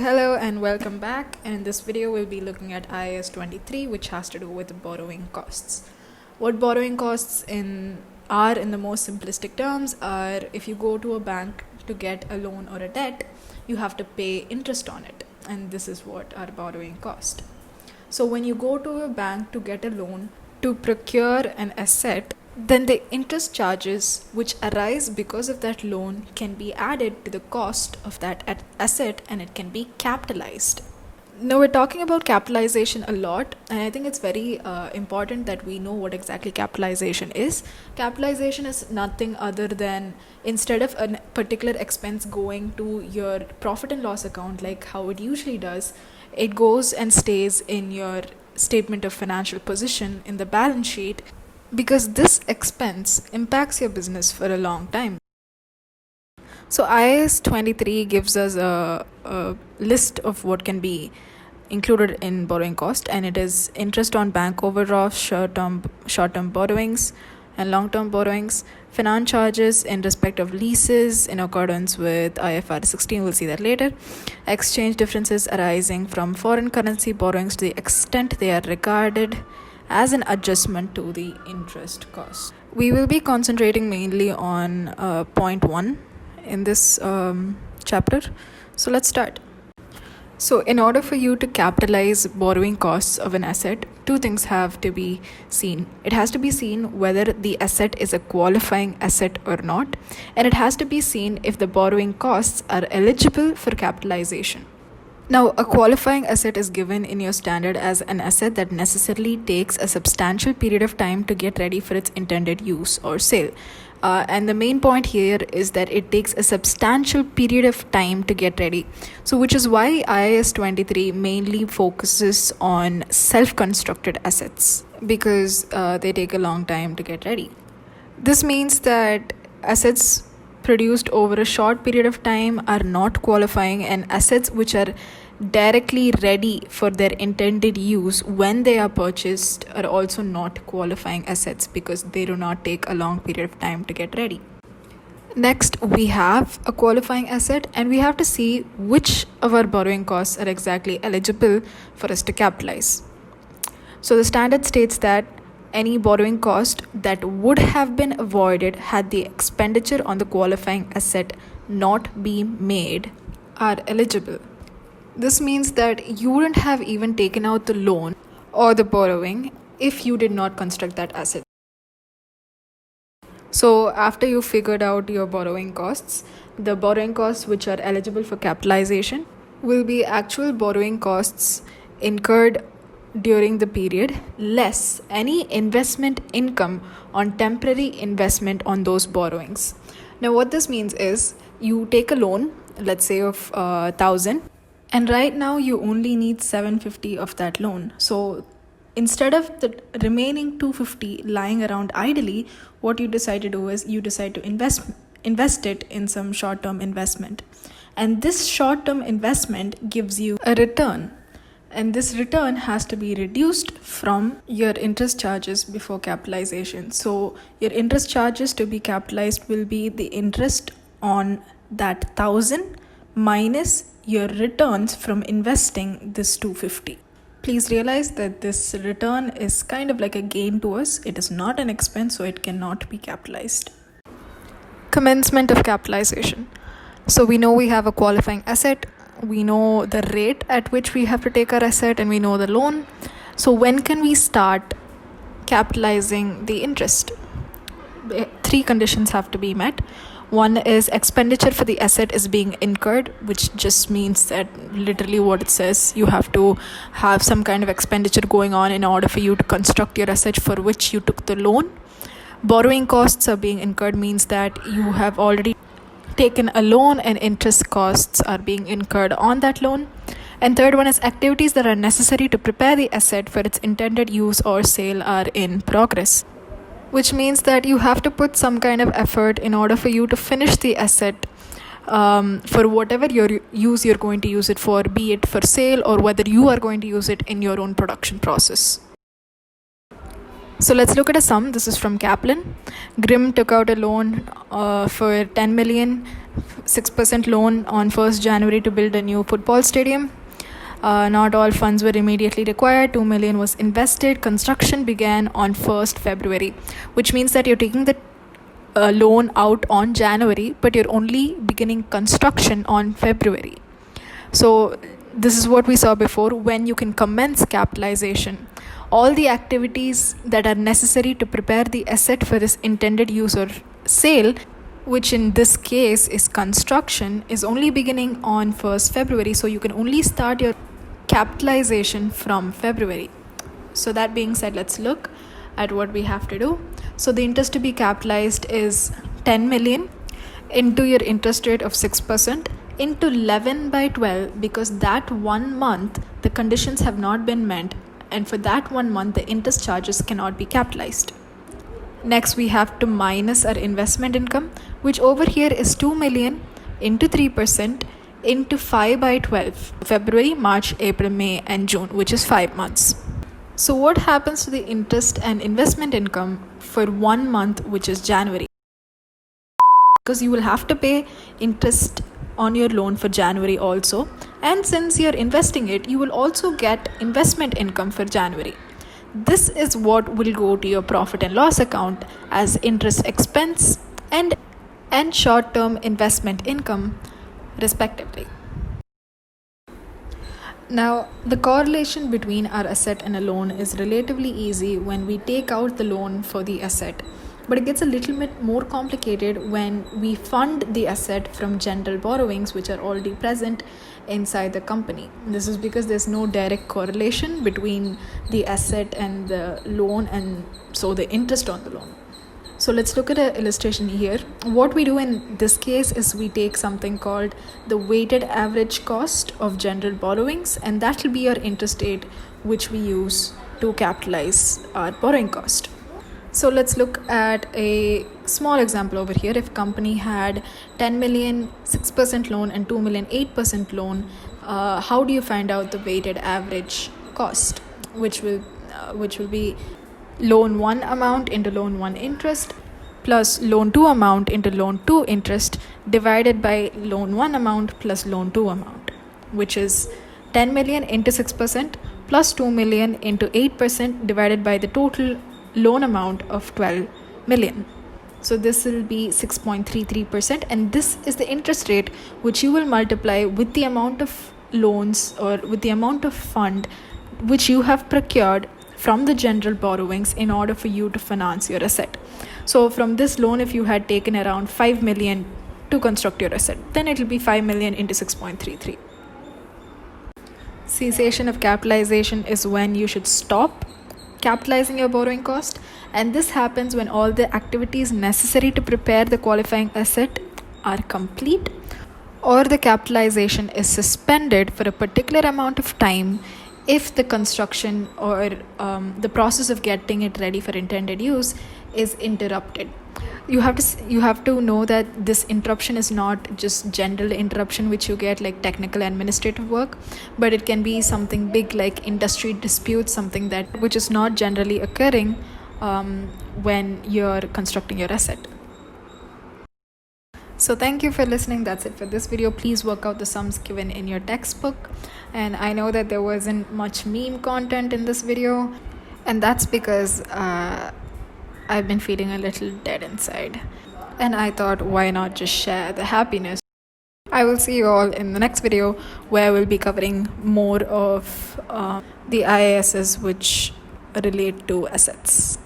Hello and welcome back, and in this video we'll be looking at IAS 23, which has to do with borrowing costs. What borrowing costs are in the most simplistic terms are if you go to a bank to get a loan or a debt, you have to pay interest on it, and this is what our borrowing cost. So when you go to a bank to get a loan to procure an asset, then the interest charges which arise because of that loan can be added to the cost of that asset, and it can be capitalized. Now we're talking about capitalization a lot, and I think it's very important that we know what exactly capitalization is. Capitalization is nothing other than, instead of a particular expense going to your profit and loss account like how it usually does, it goes and stays in your statement of financial position in the balance sheet, because this expense impacts your business for a long time. So IAS 23 gives us a list of what can be included in borrowing cost, and it is interest on bank overdrafts, short-term borrowings and long-term borrowings, finance charges in respect of leases in accordance with IFRS 16, we'll see that later, exchange differences arising from foreign currency borrowings to the extent they are regarded as an adjustment to the interest cost. We will be concentrating mainly on point 1 in this chapter. So let's start. So in order for you to capitalize borrowing costs of an asset, two things have to be seen. It has to be seen whether the asset is a qualifying asset or not, and it has to be seen if the borrowing costs are eligible for capitalization. Now, a qualifying asset is given in your standard as an asset that necessarily takes a substantial period of time to get ready for its intended use or sale. And the main point here is that it takes a substantial period of time to get ready. So, which is why IAS 23 mainly focuses on self-constructed assets, because they take a long time to get ready. This means that assets produced over a short period of time are not qualifying, and assets which are directly ready for their intended use when they are purchased are also not qualifying assets, because they do not take a long period of time to get ready. Next, we have a qualifying asset, and we have to see which of our borrowing costs are exactly eligible for us to capitalize. So the standard states that any borrowing cost that would have been avoided had the expenditure on the qualifying asset not been made are eligible. This means that you wouldn't have even taken out the loan or the borrowing if you did not construct that asset. So after you figured out your borrowing costs, the borrowing costs which are eligible for capitalization will be actual borrowing costs incurred during the period less any investment income on temporary investment on those borrowings. Now what this means is, you take a loan, let's say of 1,000, and right now you only need 750 of that loan. So instead of the remaining 250 lying around idly, what you decide to do is you decide to invest it in some short-term investment, and this short-term investment gives you a return. And this return has to be reduced from your interest charges before capitalization. So your interest charges to be capitalized will be the interest on that 1,000 minus your returns from investing this 250. Please realize that this return is kind of like a gain to us. It is not an expense, so it cannot be capitalized. Commencement of capitalization. So we know we have a qualifying asset. We know the rate at which we have to take our asset, and we know the loan. So when can we start capitalizing the interest? 3 conditions have to be met. One is expenditure for the asset is being incurred, which just means that literally what it says, you have to have some kind of expenditure going on in order for you to construct your asset for which you took the loan. Borrowing costs are being incurred means that you have already taken a loan and interest costs are being incurred on that loan. And third one is activities that are necessary to prepare the asset for its intended use or sale are in progress, which means that you have to put some kind of effort in order for you to finish the asset for whatever you're going to use it for, be it for sale or whether you are going to use it in your own production process. So let's look at a sum. This is from Kaplan. Grimm took out a loan for 10 million, 6% loan on 1st January to build a new football stadium. Not all funds were immediately required. 2 million was invested. Construction began on 1st February, which means that you're taking the loan out on January, but you're only beginning construction on February. So this is what we saw before, when you can commence capitalization. All the activities that are necessary to prepare the asset for its intended use or sale, which in this case is construction, is only beginning on 1st February. So you can only start your capitalization from February. So that being said, let's look at what we have to do. So the interest to be capitalized is 10 million into your interest rate of 6% into 11 by 12, because that 1 month the conditions have not been met, and for that 1 month the interest charges cannot be capitalized. Next, we have to minus our investment income, which over here is 2 million into 3% into 5 by 12, February, March, April, May and June, which is 5 months. So what happens to the interest and investment income for 1 month, which is January? Because you will have to pay interest on your loan for January also, and since you're investing it, you will also get investment income for January. This is what will go to your profit and loss account as interest expense and short-term investment income, respectively. Now, the correlation between our asset and a loan is relatively easy when we take out the loan for the asset, but it gets a little bit more complicated when we fund the asset from general borrowings which are already present inside the company. This is because there's no direct correlation between the asset and the loan, and so the interest on the loan. So let's look at an illustration here. What we do in this case is we take something called the weighted average cost of general borrowings, and that will be our interest rate which we use to capitalize our borrowing cost. So let's look at a small example over here. If company had 10 million 6% loan and 2 million 8% loan, how do you find out the weighted average cost, which will be loan 1 amount into loan 1 interest plus loan 2 amount into loan 2 interest divided by loan 1 amount plus loan 2 amount, which is 10 million into 6% plus 2 million into 8% divided by the total loan amount of 12 million. So this will be 6.33%, and this is the interest rate which you will multiply with the amount of loans or with the amount of fund which you have procured from the general borrowings in order for you to finance your asset. So from this loan, if you had taken around 5 million to construct your asset, then it will be 5 million into 6.33. Cessation of capitalization is when you should stop capitalizing your borrowing cost, and this happens when all the activities necessary to prepare the qualifying asset are complete, or the capitalization is suspended for a particular amount of time if the construction or the process of getting it ready for intended use is interrupted. You have to know that this interruption is not just general interruption which you get like technical administrative work, but it can be something big like industry disputes, something which is not generally occurring when you're constructing your asset. So thank you for listening. That's it for this video. Please work out the sums given in your textbook. And I know that there wasn't much meme content in this video, and that's because I've been feeling a little dead inside, and I thought, why not just share the happiness? I will see you all in the next video, where we'll be covering more of the IASs which relate to assets.